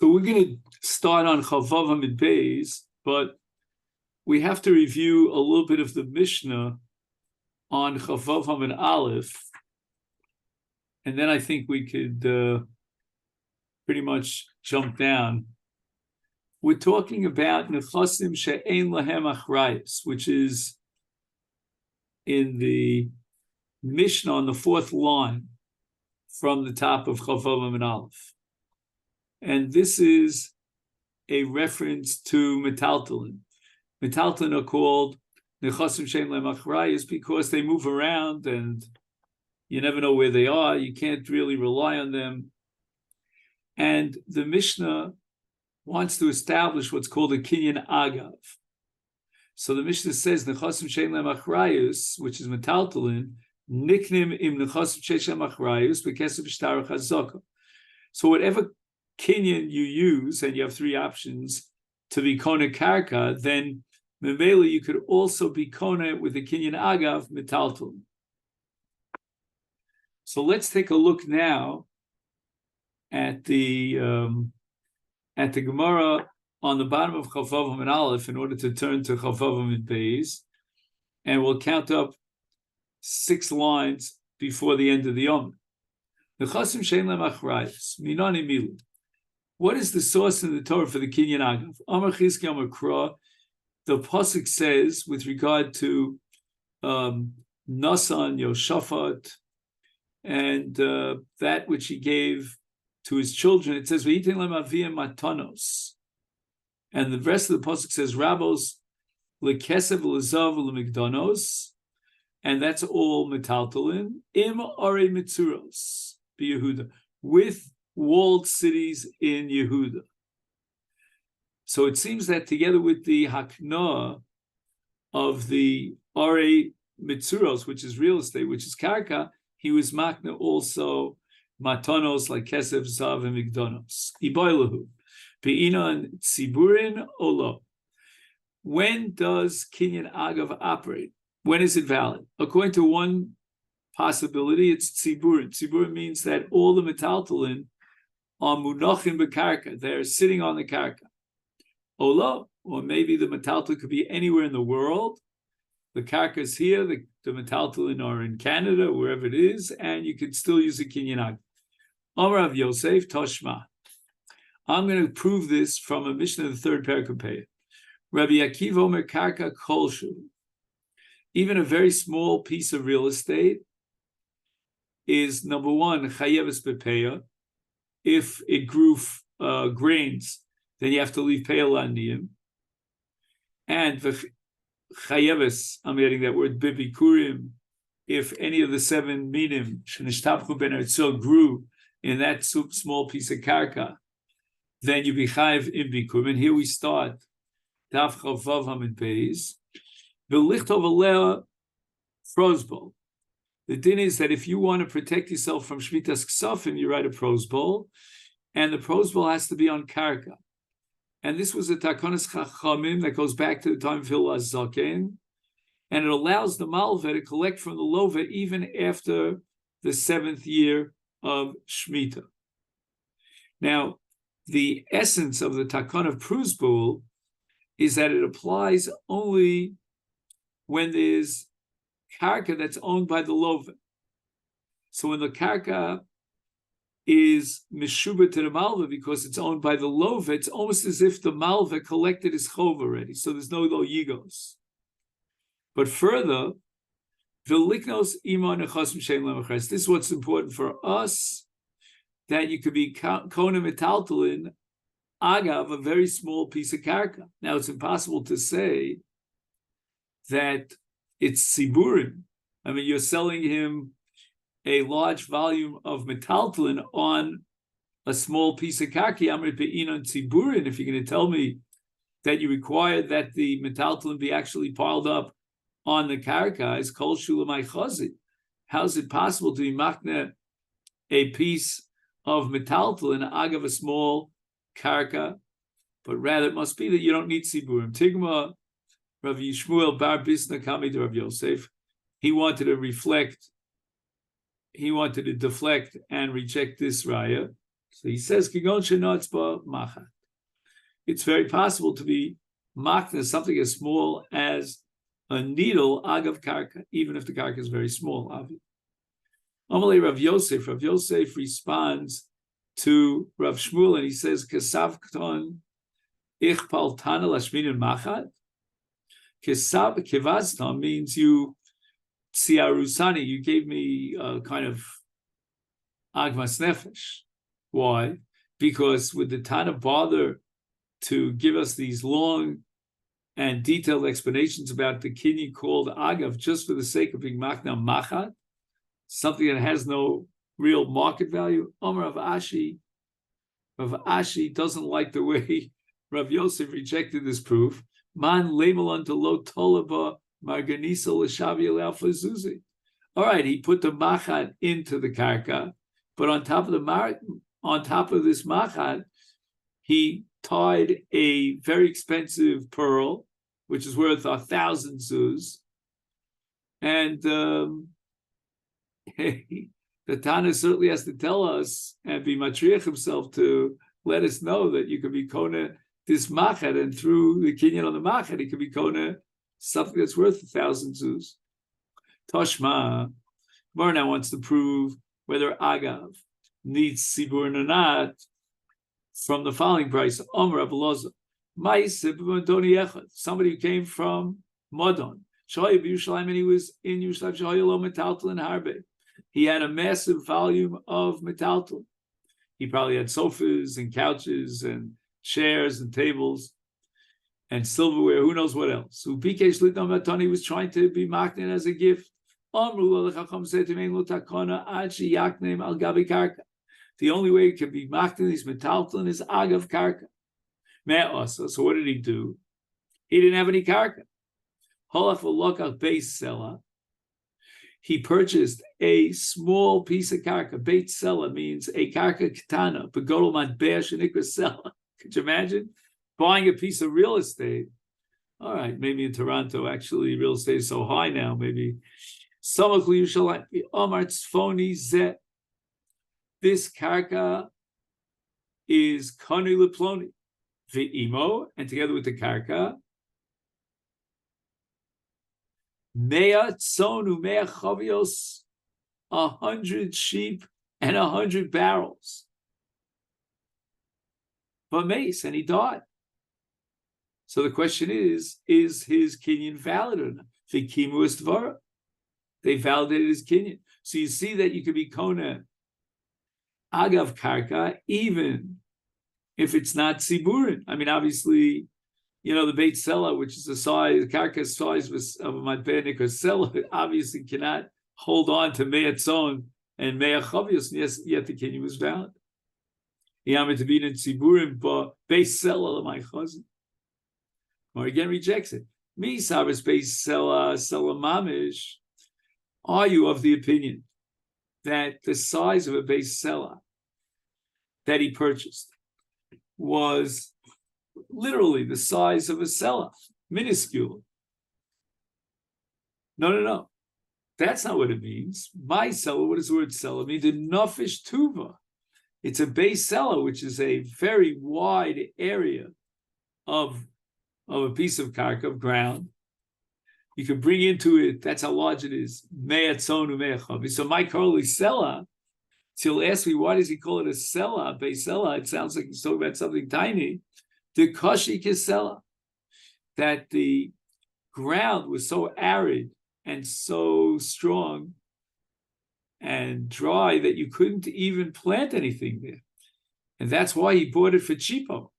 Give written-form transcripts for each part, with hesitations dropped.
So we're going to start on Chavav Hamid Beis, but we have to review a little bit of the Mishnah on Chavav Hamid Aleph, and then I think we could pretty much jump down. We're talking about Nechasim She'ein Lahem Achrayus, which is in the Mishnah on the fourth line from the top of Chavav Hamid Aleph. And this is a reference to Metaltalin. Metaltalin are called Nechasim She'ein Lahem Achrayus because they move around and you never know where they are. You can't really rely on them. And the Mishnah wants to establish what's called a Kinyan Agav. So the Mishnah says, Nechasim She'ein Lahem Achrayus, which is Metaltalin, Niknim im Nechasim She'ein Lahem Achrayus, B'kesef Shtarach HaZaka. So whatever Kinyan you use, and you have three options to be Kona Karka, then Memela you could also be Kona with the Kinyan Agav, Metaltalin. So let's take a look now at the Gemara on the bottom of Chavav Hamid Aleph in order to turn to Chavav Hamid Beis, and we'll count up 6 lines before the end of the Yom. Nechasim She'ein Lahem Achrayus, Minani Milu. What is the source in the Torah for the Kinyan Agav? Amar Chizki Amar Kra. The pasuk says with regard to Nasan, Yoshaphat, and that which he gave to his children, it says V'yitein lahem aviyim matanos, and the rest of the pasuk says Rabos lekesev lezav lemigdanos, and that's all metaltalin im are mitzuros b'Yehuda, with walled cities in Yehuda. So it seems that together with the hakna of the are mitzuros, which is real estate, which is karka, he was makna also matanos like kesef, zav, and migdanos. Iboilahu, be'inan tziburin olo. When does Kinyan Agav operate? When is it valid? According to one possibility, it's tziburin. Tziburin means that all the metaltalin are munachim b'karka. They're sitting on the karka. Olo, or maybe the metaltalin could be anywhere in the world. The karka is here, the metaltalin are in Canada, wherever it is, and you can still use a Kinyan Agav. Amar Rav Yosef, Toshma. I'm going to prove this from a Mishnah in the third Perikopei. Rabbi Akiva Omer Karka Kolshu. Even a very small piece of real estate is, number one, Chayeves Bepeya. If it grew grains, then you have to leave Peya Laniyim. And Chayeves, I'm adding that word, Bibikurim, if any of the 7 minim, Shenishtabchu ben Artzil, grew in that small piece of karka, then you be chayiv in bikurim. And here we start. Daf Chavav Hamid Beis. V'lichtov alea prosbol. The din is that if you want to protect yourself from shmitas ksafim, you write a prosbol, and the prosbol has to be on karka. And this was a takonis chachamim that goes back to the time of Hillel Zaken, and it allows the malveh to collect from the lova even after the 7th year of Shemitah. Now, the essence of the takon of prosbul is that it applies only when there's karka that's owned by the lova. So when the karka is mishuba to the malva because it's owned by the lova, it's almost as if the malva collected his chov already. So there's no lo yigos. But further, this is what's important for us, that you could be kona metaltalin agav, a very small piece of karka. Now it's impossible to say that it's tziburim. I mean, you're selling him a large volume of metaltalin on a small piece of karka. I'm going to be in on tziburim. If you're going to tell me that you require that the metaltalin be actually piled up on the karka, is kol shulamai chazit. How is it possible to be makna a piece of metaltalin agav a small karka? But rather it must be that you don't need tziburim. Tigma Rav Yishmuel Bar Bisna Kami to Rav Yosef. He wanted to deflect and reject this raya. So he says, it's very possible to be makna something as small as a needle agav karka, even if the karka is very small. Amalei Rav Yosef responds to Rav Shmuel and he says, Kesav kton ich paltana lashminin machat. Kesav kevazton means you tsiarusani, you gave me a kind of agmas nefesh. Why? Because would the Tana bother to give us these long and detailed explanations about the kinyan called agav just for the sake of being makna machat, something that has no real market value? Omer Rav Ashi doesn't like the way Rav Yosef rejected this proof. Man lemelon to lo tolaba marganisa l'shavi alfa zuzi. All right, he put the machat into the karka, but on top of this machat, he tied a very expensive pearl, which is worth 1,000 zuz, and the Tana certainly has to tell us and be matriach himself to let us know that you could be kona this machat, and through the kinyan on the machat, it could be kona something that's worth 1,000 zuz. Toshma, Gemara now wants to prove whether agav needs sibur or not from the following price. Omer Rav Elazar, somebody who came from Modon, and he was in Yerushalayim, he had a massive volume of metaltal. He probably had sofas and couches and chairs and tables and silverware, who knows what else. He was trying to be maknin as a gift. The only way it can be maknin these metaltal is agav karka. So what did he do? He didn't have any karka. He purchased a small piece of karka. Beit sela means a karka katana, begodol matbeh shenikra sela. Could you imagine buying a piece of real estate? All right, maybe in Toronto, actually, real estate is so high now. Maybe this karka is kani leploni ve'imo, and together with the karka, mea tzonu mea chavios, 100 sheep and 100 barrels. But mace, and he died. So the question is his kinyan valid or not? V'kimu es dvara. They validated his kinyan. So you see that you could be kona agav karka even if it's not siburin. I mean, obviously, the Beit Sela, which is the size, the karka size of a matbenik or sela, obviously cannot hold on to me'atzon and me'achavios, yet the kinyan was valid. Yamet bin in siburim, but Beit Sela my chazan. Or again rejects it. Me sabes Beit Sela mamish. Are you of the opinion that the size of a Beit Sela that he purchased was literally the size of a sela, minuscule? No. That's not what it means. My sela, what does the word sela mean? The nafish tuva. It's a base sela, which is a very wide area of a piece of karka, of ground. You can bring into it, that's how large it is. So my Karli sela, so he'll ask me, why does he call it a sela, base sela? It sounds like he's talking about something tiny. The kashi kisela, that the ground was so arid and so strong and dry that you couldn't even plant anything there. And that's why he bought it for cheapo.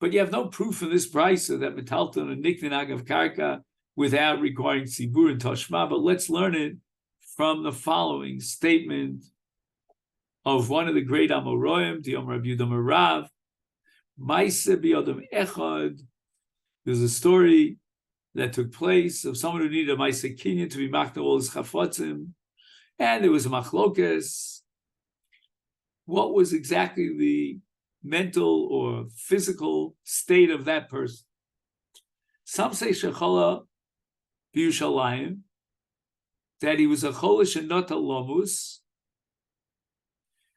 But you have no proof of this price of that metalton and niknin agav karka without requiring tzibur and toshma. But let's learn it from the following statement of one of the great Amoroim, the Omer Rabbi Yehuda Rav. There's a story that took place of someone who needed a Maaseh Kinyan to be makna all his chafotzim, and there was a machlokes. What was exactly the mental or physical state of that person? Some say shechala b'Yushalayim, that he was a cholish and not a lomus,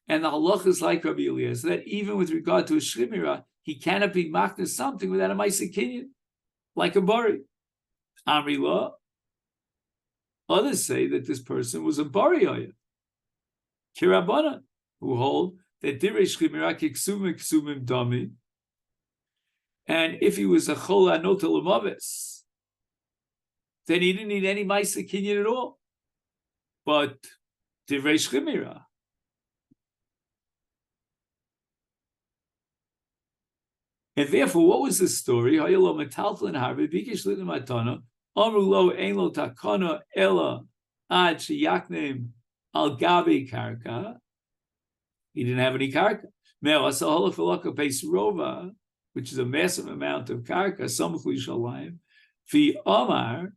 And the halacha is like Rabbi Eliezer, that even with regard to a shrimira, he cannot be makna something without a ma'aseh kinyan, like a bari. Amri law. Others say that this person was a bari oya. Kirabana, who hold that direi shrimira kiksumim dami, and if he was a chol anot l'maves, then he didn't need any ma'aseh kinyan at all. But divrei shchimira. And therefore, what was the story? Hayalo metaltal and harbe bikish litim matana amru lo ein lo takana ela ad sheyaknem al gabi karka. He didn't have any karka. Meo asahola filaka beis rova, which is a massive amount of karka. Samchli shalayim fi amar.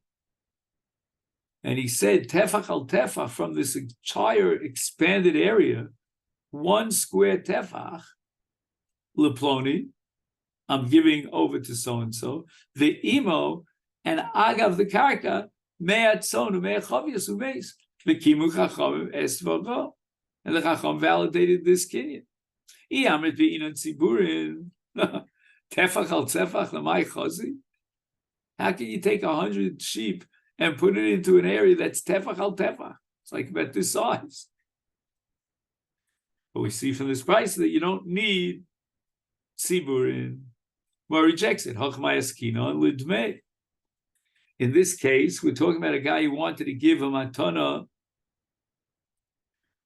And he said, tefach al tefach, from this entire expanded area, 1 square tefach, leploni, I'm giving over to so-and-so, the imo, and agav the karka, me'at sonu, me'at chavias u'meis, v'kimu chachamim es v'avo. And the chacham validated this kinyan. I'amrit v'inon tziburin, tefach al tefach, l'mai chazi. How can you take 100 sheep and put it into an area that's tefach al tefach? It's like about this size. But we see from this price that you don't need tziburin. Well, rejects it. In this case, we're talking about a guy who wanted to give a matana,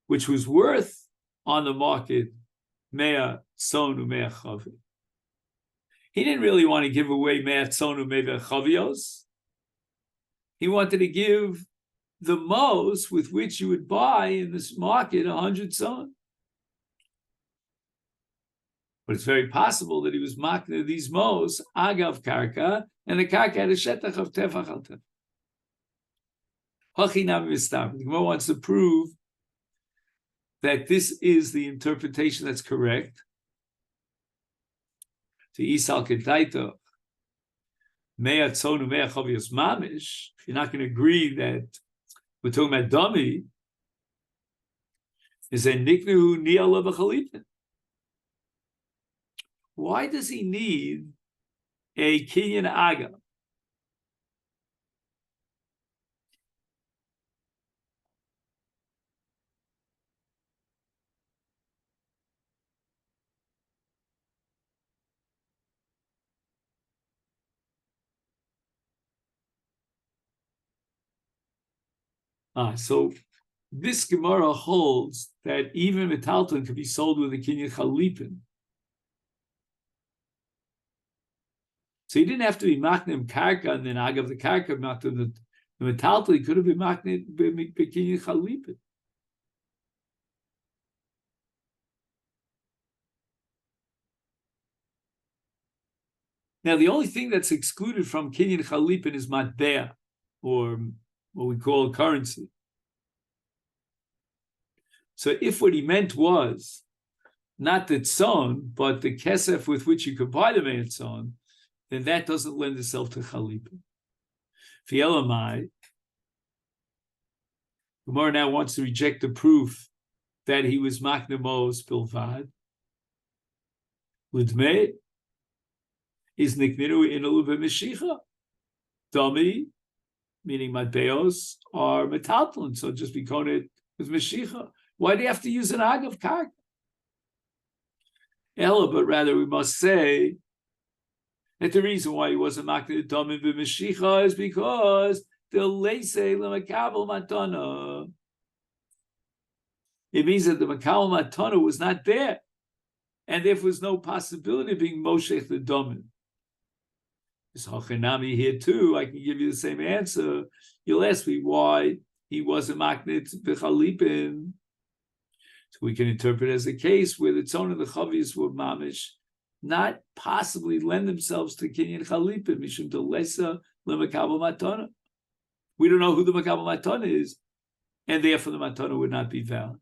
which was worth on the market mea sonu mea chavi. He didn't really want to give away mea sonu mea chavios. He wanted to give the most with which you would buy in this market 100 son. But it's very possible that he was makna these most agav karka, and the karka had a shetach of tefach al tefach. Hachinam mistam. The Gemara wants to prove that this is the interpretation that's correct. To Isal Kedaito, Mea Tzonu Mea Chavios Mamish, if you're not going to agree that we're talking about dummy, is a Niknu Niala B'Chalipin. Why does he need a Kinyan Aga? So this Gemara holds that even metalton can be sold with a Kinyan Chalipin. So he didn't have to be maknim karka and then agav the karka, not the metalton. He could have been maknim Kinyan Chalipin. Now, the only thing that's excluded from Kinyan Chalipin is matbea, or what we call currency. So if what he meant was not the tzon, but the kesef with which you could buy the me'etzon, then that doesn't lend itself to Chalipin. Fielamai, Gemara now wants to reject the proof that he was maknemos bilvad. Lidmei is nikniru in a little bit meshicha. Dummy, meaning matbeos, are metalton, so just be coded with meshicha. Why do you have to use an agav karka? Ella, but rather we must say that the reason why he wasn't makneh dummy b'meshicha is because the leisei l'makabel matana. It means that the makabel matana was not there, and therefore was no possibility of being moshech the domin. It's hachanami here too. I can give you the same answer. You'll ask me why he wasn't makneh b'chalipin. So we can interpret as a case where the tzon and the chavius were mamish, not possibly lend themselves to kinyan chalipin mishum delesa lemakabel matana. We don't know who the makabel matana is, and therefore the matana would not be valid.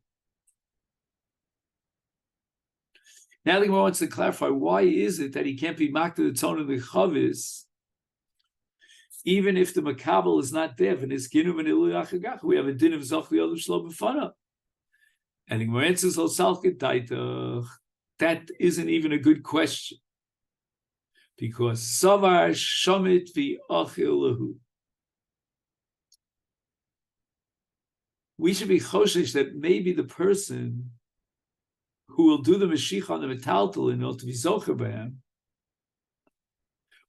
Now the Gemara wants to clarify, why is it that he can't be makta the tzon and the chavis, even if the makabel is not there? We have a din of zoch the other shlo b'fana. And the Gemara answers, that isn't even a good question. Because Savar Shamit v'Achilahu. We should be choshesh that maybe the person who will do the Mashiach on the metaltal in order to be zocher b'hem,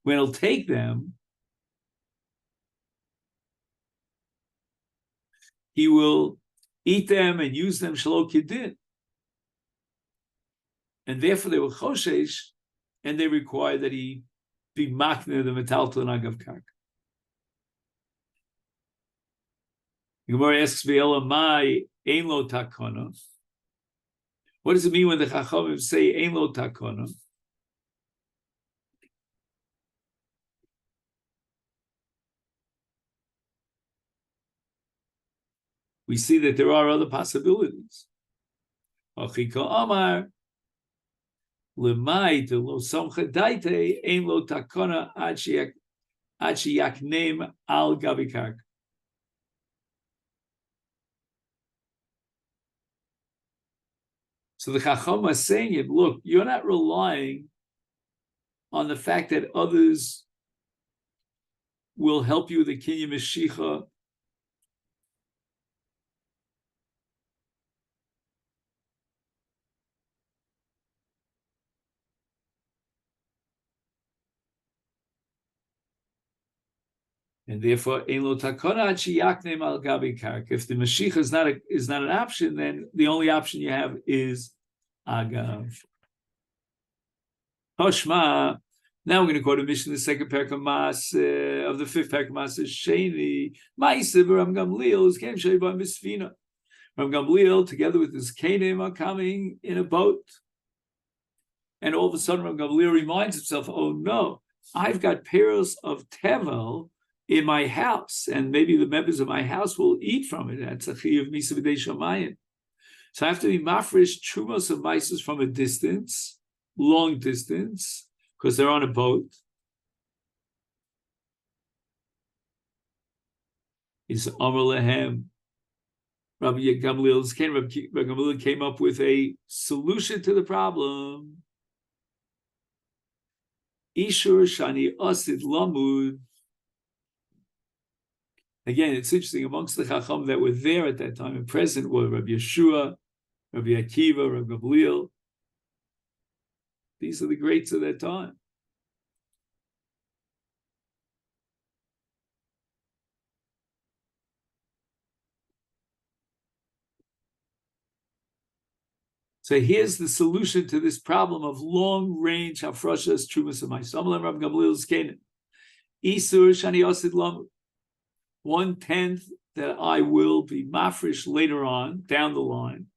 when he'll take them, he will eat them and use them shelo kidin. And therefore they were choshesh, and they require that he be makne the metaltal and agav karka. The Gemara asks, "Ve'ela mai ein lo takona." What does it mean when the Chachamim say ein lo takona? We see that there are other possibilities. Achika Amar lemai to lo samcha daite ein lo takona ad sheyaknem al gabi karka. So the Chacham is saying it, look, you're not relying on the fact that others will help you with the Kinyan Mashiach. And therefore, ein lo takona ad sheyaknem al gabi karka. If the Mashiach is not an option, then the only option you have is agav. Hoshma. Now we're going to go to Mishnah, the second parak of Mas of the fifth parak of Mas Sheni. Ma'aseh Ram Gamliel is came shei by Misfina. Ram Gamliel together with his Kenim are coming in a boat, and all of a sudden Ram Gamliel reminds himself, "Oh no, I've got peros of tevel in my house, and maybe the members of my house will eat from it." That's a chiyuv misa b'dei shamayim. So I have to be mafresh trumos of maisus from a distance, long distance, because they're on a boat. Is Amar Lehem. Rabbi Gamliel came up with a solution to the problem. Ishur Shani Asid Lamud. Again, it's interesting, amongst the Chacham that were there at that time and present were Rabbi Yeshua, Rabbi Akiva, Rabbi Gamliel. These are the greats of that time. So here's the solution to this problem of long-range hafrashas trumas of my Samalam Rabbi Gamliel's Canaan. Isur Shani Asid Lamu. 1/10 that I will be mafresh later on, down the line,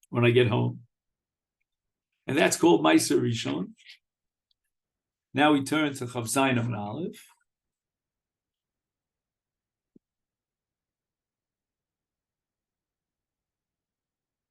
when I get home. And that's called Meiser Rishon. Now we turn to Chav Zayin and Aleph.